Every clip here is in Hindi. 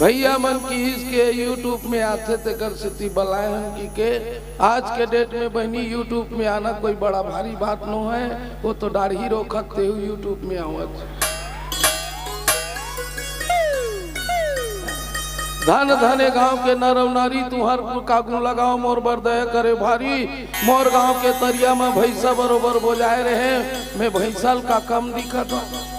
भैया मन की इसके यूट्यूब में आते थे कर सिटी बलायन की के आज के डेट में बहनी यूट्यूब में आना कोई बड़ा भारी बात न है। वो तो दाढ़ी रोकते हुए यूट्यूब में आवत। धन धने गांव के नरव नारी तुहर कागू लगाओ मोर बरदय करे भारी। मोर गांव के तरिया में भैंसा बरोबर बोजाए रहे। मैं भैंसल का कम दिखत हूँ।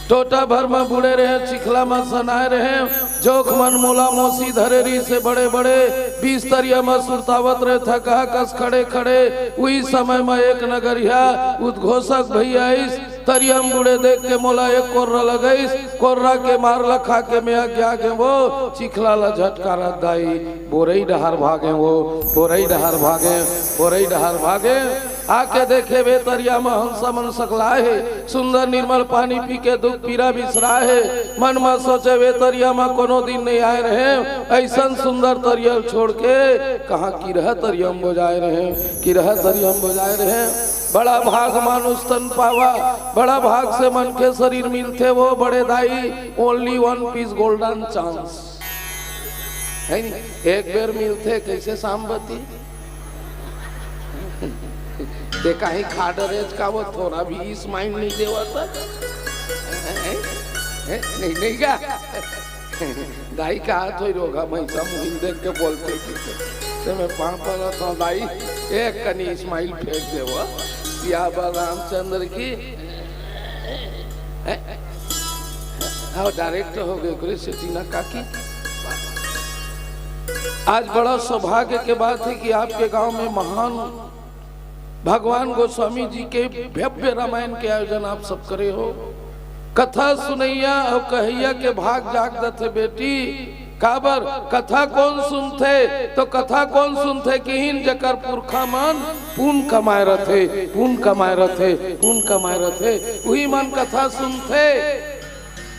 टोटा भर में बुड़े रहे चिखला में सनाए रहे। जोख मन मोला मोसी धरेरी से बड़े बड़े 20 तरिया में सुरतावत रहे थका कस खड़े खड़े। उही समय में एक नगरिया उद्घोषक भैया इस तरिया में बुढ़े देख के मोला एक कोर्रा लगईस। कोर्रा के मार लखा के मैं आज्ञा के वो चिखला ला झटका रख दाई। बोरई डहार भागे वो बोरई डहार भागे बोरई डहार भागे। आके देखे वे तरिया में हंसा मन सकलाए है। सुंदर निर्मल पानी पी के दुख पीरा बिसरा है। मन में सोचे वे तरिया में कोनो दिन नहीं आए रहे। ऐसा सुंदर तरिया छोड़ के कहाँ की रह तरिया में बजाए रहे की रह तरिया में बजाए रहे। बड़ा भाग मानुष तन पावा बड़ा भाग से मन के शरीर मिलते वो बड़े दाई। Only one piece golden chance है एक बेर मिलते कैसे सांबती देखा ही खाडरेज का वो थोड़ा भी स्माइल नहीं देवा था नहीं का दाई का हाथ हो रोगा मैसा मुहिम देख के बोलते कि मैं पापा था दाई एक कनी स्माइल फेंक देवा सियाबा रामचंद्र की हाँ डायरेक्ट हो गए सिटीना काकी। आज बड़ा सौभाग्य के बात है कि आपके गांव में महान भगवान गोस्वामी जी के भव्य रामायण के आयोजन आप सब करे हो। कथा सुनैया और कहैया के भाग जाग दथे बेटी काबर कथा कौन सुनते तो कथा कौन सुनते कि हिन जकर पुरखा मन पुण्य कमाए रथे पुण्य कमाए रथे पुण्य कमाए रथे वही मन कथा सुनते।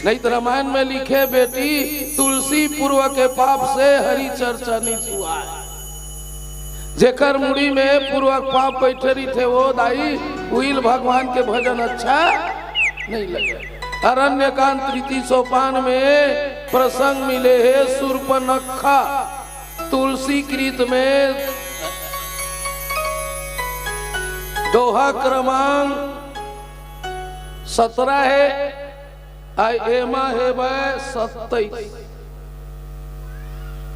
नहीं तो रामायण में लिखे बेटी तुलसी पूर्व के पाप से हरि चर्चा नहीं हुआ। जेकर मुड़ी में पूर्वक पाप बैठे थे वो दाई उइल भगवान के भजन अच्छा नहीं लगे। अरण्यकांड तृतीय सोपान में प्रसंग मिले है शूर्पणखा तुलसी कृत में दोहा क्रमांक 17 है आई एमा है 27।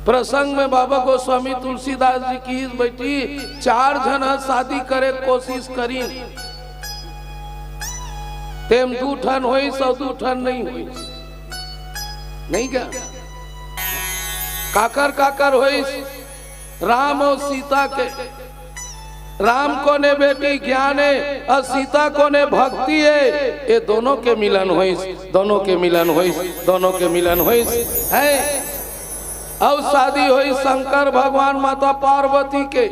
प्रसंग में बाबा गोस्वामी तुलसीदास जी की बेटी 4 जन शादी करे कोशिश करी तेम 2 ठन हुई 102 ठन नहीं हुई नहीं क्या काकर काकर हुई राम और सीता के। राम को ने बेटी ज्ञान है और सीता को ने भक्ति है। ये दोनों के मिलन हुई दोनों के मिलन हुई दोनों के मिलन हुई है। और शादी हुई शंकर भगवान माता पार्वती के।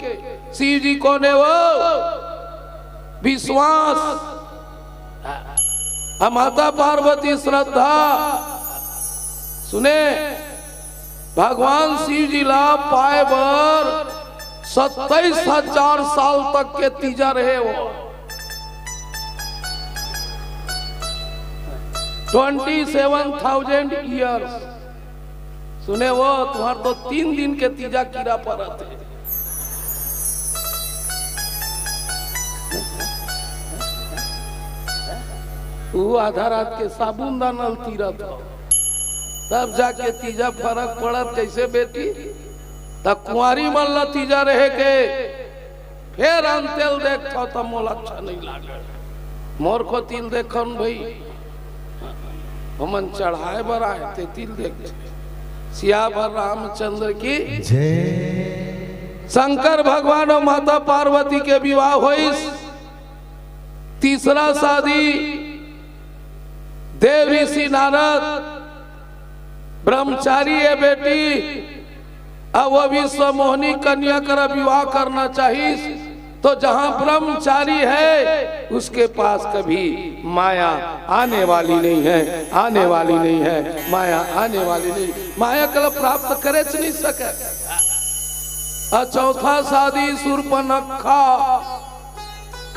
शिव जी को ने वो विश्वास माता पार्वती श्रद्धा सुने भगवान शिव जी ला पाए बर 27,000 साल तक के तीजा रहे वो 27,000 ईयर्स सुने वो तुम्हार तो 3 दिन के तीजा कीड़ा पर थे। वो आधा रात के साबुन दानल तीरा था तब जाके तीजा फर्क पड़त कैसे बेटी तब कुंवारी मन ला तीजा रहे के फिर अन तेल देखो तो मोल अच्छा नहीं लागे। मोर को तिल देखन भाई हमन चढ़ाए बर आए ते तिल देख सियावर रामचंद्र की जय। शंकर भगवान और माता पार्वती के विवाह हुई। तीसरा शादी देव ऋषि नारद ब्रह्मचारी है बेटी अब वो विश्व मोहनी कन्या कर विवाह करना चाहिए तो जहां ब्रह्मचारी है उसके पास कभी माया आने वाली नहीं है आने वाली नहीं है माया आने वाली नहीं माया कल प्राप्त करे नहीं सके। चौथा शादी शूर्पणखा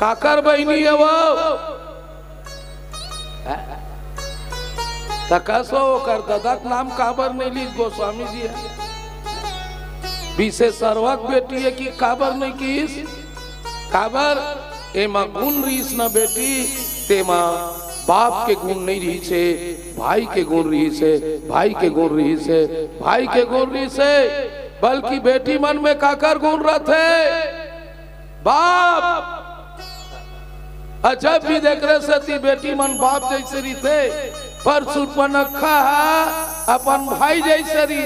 काकर बहनी है वो तकसो कर ददक नाम काबर नहीं ली गोस्वामी जी है विशेष सर्वक बेटी है कि काबर नहीं कीस काबर एमा गुण रीस न बेटी तेमा बाप के गुण नहीं रही से भाई के गुण रही से भाई के गुण रही से भाई के गुण रही से बल्कि बेटी मन में काकर गुण रहते बाप जब भी देख रहे से ती बेटी मन बाप जैसे रही थे पर सुर्पनखा अपन भाई जैसे रही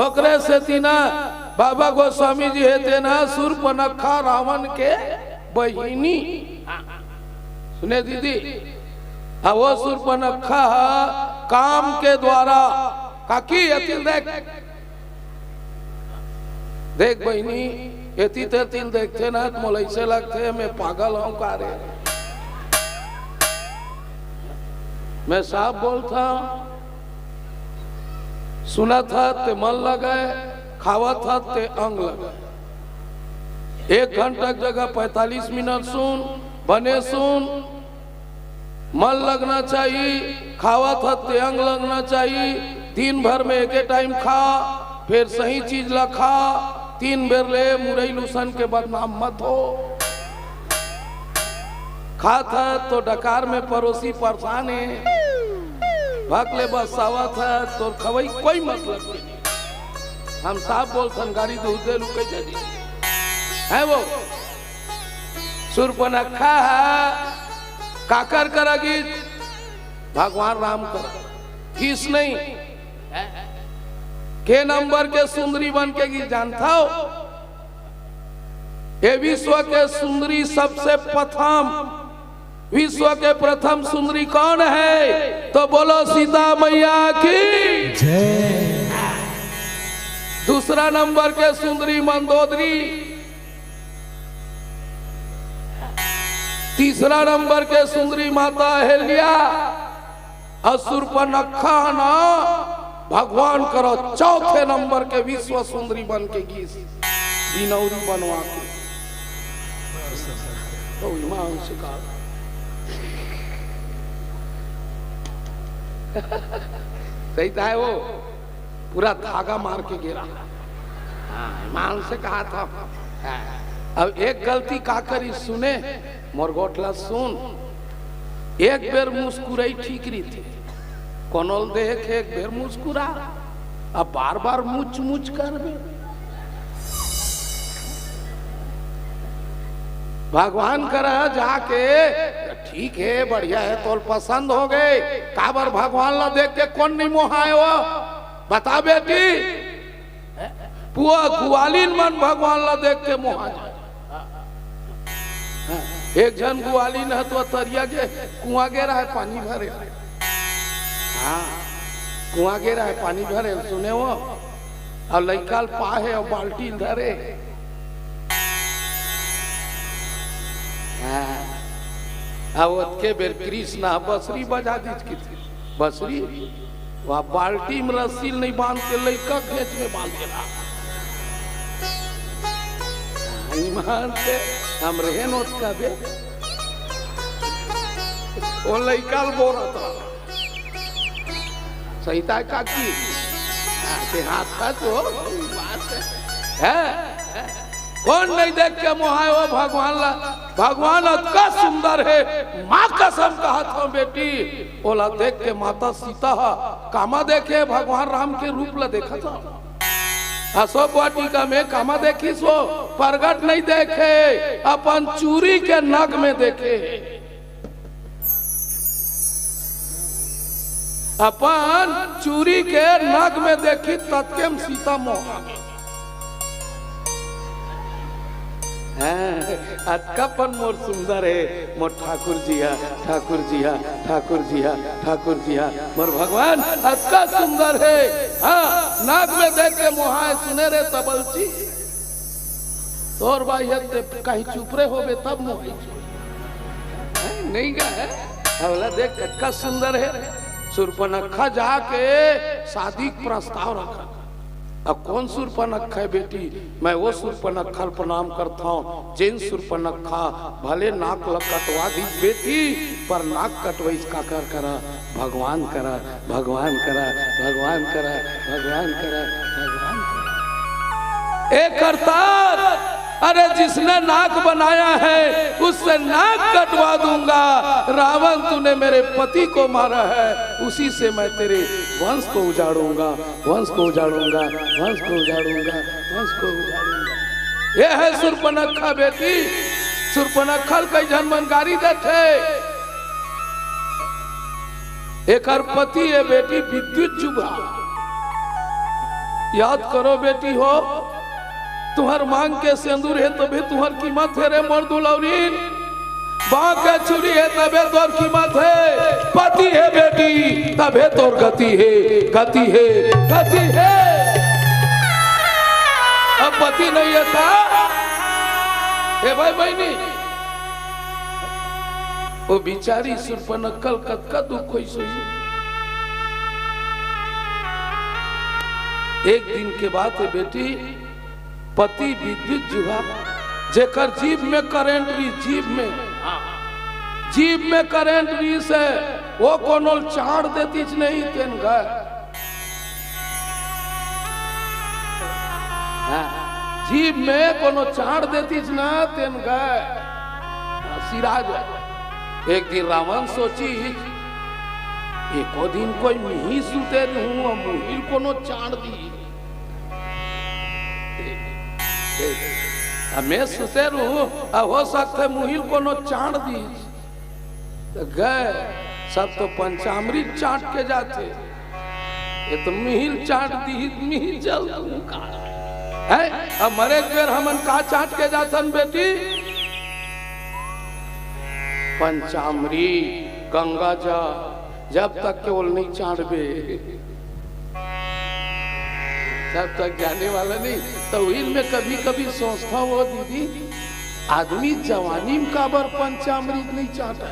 ओकरे से तीना बाबा गोस्वामी जी हेते ना सुर्पनखा रावण के बहिनी सुने दीदी अब वो सुर्पनखा काम के द्वारा काकी अतिल देख बहिनी एती तेतिल देखते ना तो मोल ऐसे लगते मैं पागल हूं का रे मैं साफ बोलता सुना था ते मन लगाए खावा था ते अंग लगाए 1 घंटा की जगह 45 मिनट सुन बने सुन मन लगना चाहिए खावा था ते अंग लगना चाहिए दिन भर में एक टाइम खा फिर सही चीज ला खा 3 बेर ले मुरई लूसन के बदनाम मत हो खा था तो डकार में पड़ोसी परेशान है भागले बस आवा था तो खवई कोई मतलब नहीं हम साफ बोल गाड़ी दूध दे लू कैसे है वो सुर्पनखा काकर करेगी भगवान राम कर किस नहीं के नंबर के सुंदरी बन के गीत जानता हो ये विश्व के सुंदरी सबसे विश्व के प्रथम सुंदरी कौन है तो बोलो सीता मैया की जय। दूसरा नंबर के सुंदरी मंदोदरी तीसरा नंबर के सुंदरी माता अहिल्या सुर्पनखा ना भगवान करो चौथे नंबर के विश्व सुंदरी बन के गीत बिनौरी बनवा के तो ईमान शिकार सही था वो पूरा धागा मार के गिरा ईमान से कहा था अब एक गलती का करी सुने मोरगोटला सुन एक बेर मुस्कुराई ठीक रही थी कोनोल देख एक बेर मुस्कुरा अब बार बार मुच मुच कर बे भगवान करा जाके ठीक है बढ़िया है तो पसंद हो गए काबर भगवान ला देख के कौन नहीं मोहाए वो बता बेटी पुआ गुआलिन मन भगवान ला देख के मोहा जाए एक जन गुआलिन है तो तरिया के कुआं गेरा है पानी भरे हाँ कुआं गेरा है पानी भरे सुने वो और लइकाल पा है और बाल्टी धरे अब के बेर कृष्णा बसरी बजा दी बसरी वह बाल्टी में रस्सी नहीं बांध के लइका खेत में बांध के ईमान से हम रहे नोट का बे वो लइका बोरा था सही था काकी हाथ था तो बात है कौन नहीं देख के मोहाए वो भगवान ला भगवान का सुंदर है माँ कसम कहा था बेटी ओला देख के माता सीता कामा देखे भगवान राम के रूप ला देखा था अशोक वाटिका में कामा देखी सो प्रगट नहीं देखे अपन चूरी के नग में देखे अपन चूरी के नग में देखी तत्केम सीता मोहा अतकापन मोर सुंदर है मोर ठाकुर जिया ठाकुर जिया ठाकुर जिया ठाकुर जिया मोर भगवान अतका सुंदर है हाँ नाक में देख के मोहाए सुने रे तबलची तोर भाई कहीं चुप रहे हो बे तब मोहाई नहीं गा है अवला देख कितना सुंदर है सुर्पनखा जाके शादी प्रस्ताव रखा अब कौन सुरपनखा है बेटी? मैं वो सुरपनखा प्रणाम करता हूँ जिन सुरपनखा भले नाक कटवा दी बेटी, पर नाक कटवा इसका करा भगवान करा, भगवान करा, भगवान करा, भगवान करा, भगवान करा। एक करतार, अरे जिसने नाक बनाया है उससे नाक कटवा दूंगा। रावण तूने मेरे पति को मारा है, उसी से मैं तेरे वंश को उजाड़ूंगा, वंश को उजाड़ूंगा, वंश को उजाड़ूंगा, वंश को उजाड़ूंगा। ये है सुरपनखा बेटी। सुरपनखा कई जनमनकारी देते। एक पति है बेटी विद्युत जुगा। याद करो बेटी हो, तुम्हार मांग के सिंदूर है तबे तुम्हार कीमत है रे मर्दुलौरीन। बांग के चूड़ी है तबे तोर कीमत है। पति है बेटी तबे तोर गति है, गति है, गति है। अब पति नहीं है था ए भाई बहनी, वो बिचारी सुरपनखा कतका दुख होई सोई। एक दिन के बाद है बेटी, पति विद्युत जुहा जेकर जीभ में करंट भी, जीभ में करंट भी से वो कोनो चाड़ देती नहीं तेन गए। जीभ में कोनो चाड़ देती ना तेन गए सिराज। एक दिन रावण सोची एको दिन कोई मिही सुते हूँ मुहिल कोनो चाड़ दी। मैं सुते रहूं, हो सकते मुहिल कोनो चाट दी। तो गए सब तो पंचामृत चाट के जाते, ये तो मिहिल चाट दी। मिहिल जल है अब मरे बेर हमन का चाट के जातन बेटी? पंचामृत गंगा जा, जब तक केवल नहीं चाटबे जब तक जाने वाला नहीं। तो में कभी कभी सोचता हो दीदी, आदमी जवानी में काबर पंचामृत नहीं चाहता।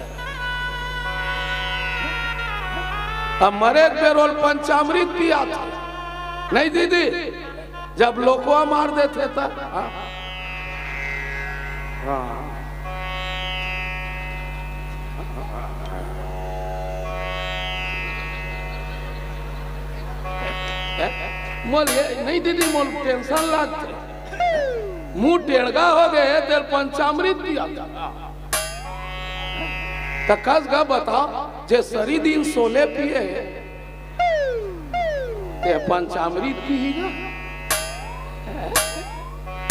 अब मरे पेरोल पंचामृत पिया था नहीं दीदी, जब लोकवा मार देते था। मोल नहीं दीदी, मोल टेंशन लगते, मुंह टेढ़गा हो गए तेल पंचामृत पिया तो कस गा बता जे सरी दिन सोले पिए ते पंचामृत पिएगा।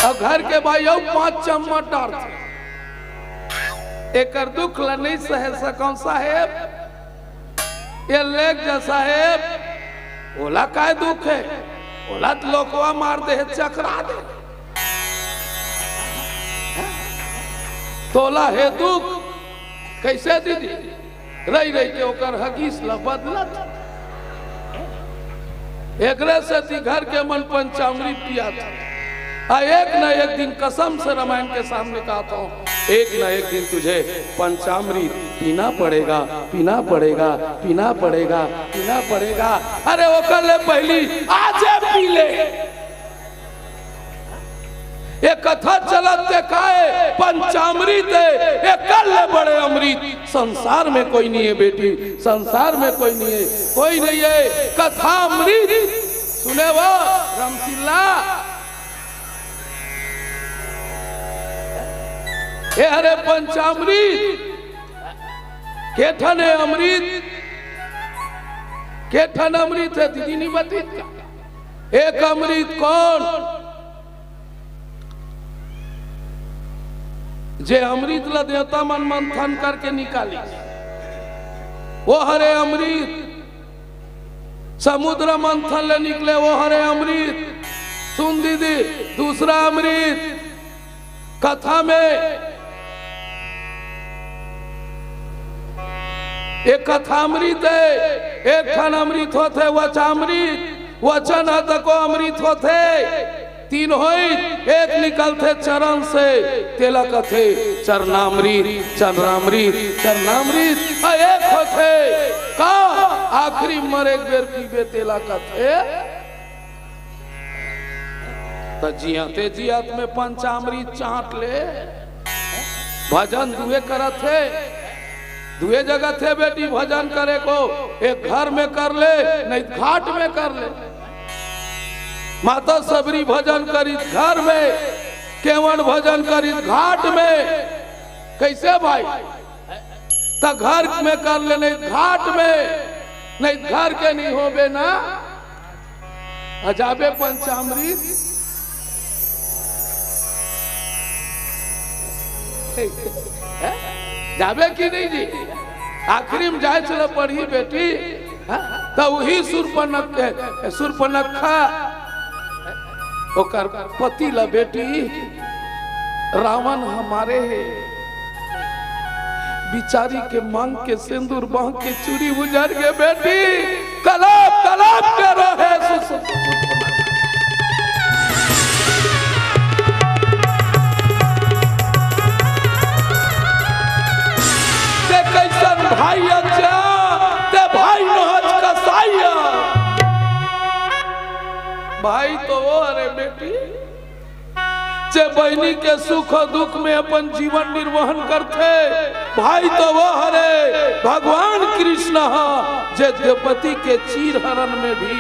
अब घर के भाई 5 चम्मच डालते, एक दुख ला नहीं सह सकूं साहेब। ये लेख जा साहेब, ओला काय दुख है? ओला तो लोकवा मार दे, चकरा दे। तोला है दुख कैसे दीदी? रही रही के ओकर हकीस ला बदलत। एकरे से घर के मन पंचामृत पिया था। एक न एक दिन कसम से रामायण के सामने कहता हूँ, एक न एक दिन तुझे पंचामृत पीना पड़ेगा, पीना पड़ेगा, पीना पड़ेगा, पीना पड़ेगा। अरे वो कर ले पहली आज पी ले। ये कथा चलत काए पंचामृत ये कर ले बड़े अमृत। संसार में कोई नहीं है बेटी, संसार में कोई नहीं है, कोई नहीं है। कथा अमृत सुने वो रामसिल्ला। ये हरे पंचामृत केठन है अमृत, केठन अमृत है दीदी नहीं बती। एक अमृत कौन? जे अमृत ला देवता मन मंथन करके निकाली, वो हरे अमृत। समुद्र मंथन ले निकले वो हरे अमृत। सुन दीदी, दूसरा अमृत कथा में एक कथामृत है, एक खन अमृत होते वचामृत, वचन को अमृत होते। तीन होई, एक निकलते चरण से तेला कथे चरणामृत, चरणामृत, चरणामृत। एक होते का आखिरी मर एक बेर पीबे तेला कथे तो जियाते जियात में पंचामृत चाट ले। भजन दुए करत है, दुए जगह थे बेटी भजन करे को, एक घर में कर ले नहीं घाट में कर ले। माता सबरी भजन करी घर में, केवल भजन करी घाट में। कैसे भाई? तो घर में कर ले नहीं घाट में, नहीं घर के नहीं होबे ना अजाबे पंचामृत। जाबे की नहीं जी? आखिरी में जाए चलो पढ़ी बेटी। तो वही सुरपनखा ओकर पति ला बेटी रावण हमारे है, बिचारी के मांग के सिंदूर बांध के चूड़ी उजर के बेटी कलाप कलाप के रहे। ते कैसन भाई अच्छा, ते भाई नहज कसाइया। भाई तो वो अरे बेटी जे बहनी के सुख दुख में अपन जीवन निर्वहन करते, भाई तो वो हरे भगवान कृष्ण जे द्रौपदी के चीर हरण में भी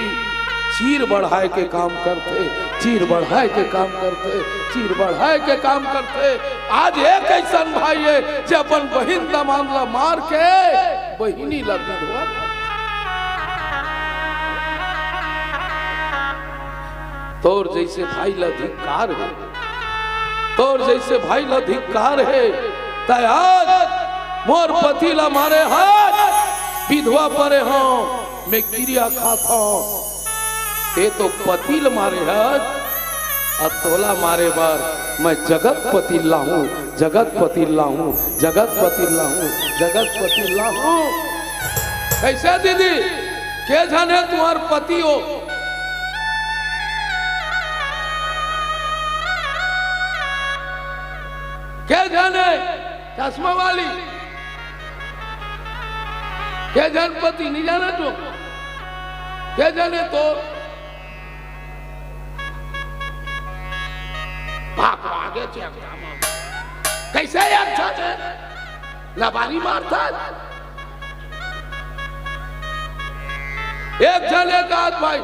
चीर बढ़ाए के काम करते, चीर बढ़ाए के काम करते, चीर बढ़ाए के काम करते। आज एक ऐसा भाई है जे अपन बहिन दमादला मार के बहिनी ला विधवा। तोर जैसे भाई ला धिक्कार है, तोर जैसे भाई ला धिक्कार है। तयाज मोर पति ला मारे हाथ विधवा परे हो, मैं क्रिया खाता हूं। ते तो पति ला मारे हाथ और तोला मारे बार मैं जगतपति लाहूं, जगतपति लाहूं, जगतपति लाहूं, जगतपति लाहूं। कैसे दीदी के जाने तुम्हार पति हो? क्या जाने चश्मा वाली? क्या जान पति नहीं जाना तो? क्या जाने तो? भाग आगे कैसे अच्छा है लबारी मारता। एक जने का आज भाई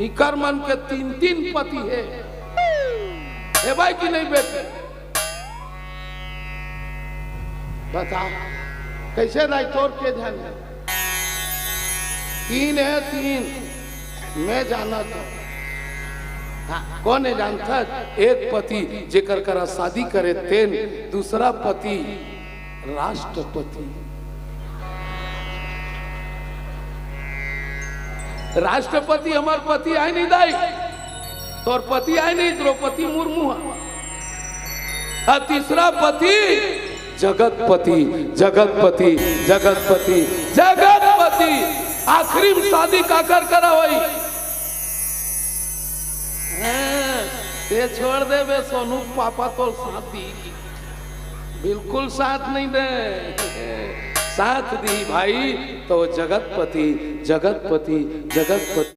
इकरमन के 3 पति है भाई की नहीं बेटे? बता कैसे नहीं तोड़ के जाने? 3 है 3 मैं जाना था। हाँ, कौन है जानता? एक पति जेकर करा शादी करे तेन, दूसरा पति राष्ट्रपति। राष्ट्रपति हमार पति आए नहीं दाई, तोर पति आए नहीं द्रौपदी मुर्मू। और तीसरा पति जगतपति, जगतपति, जगतपति, जगतपति। आखिरी में शादी काकर करा हुई? ते छोड़ दे बे सोनू पापा तो साथ दी, बिल्कुल साथ नहीं दे, साथ दी भाई तो जगतपति, जगतपति, जगतपति।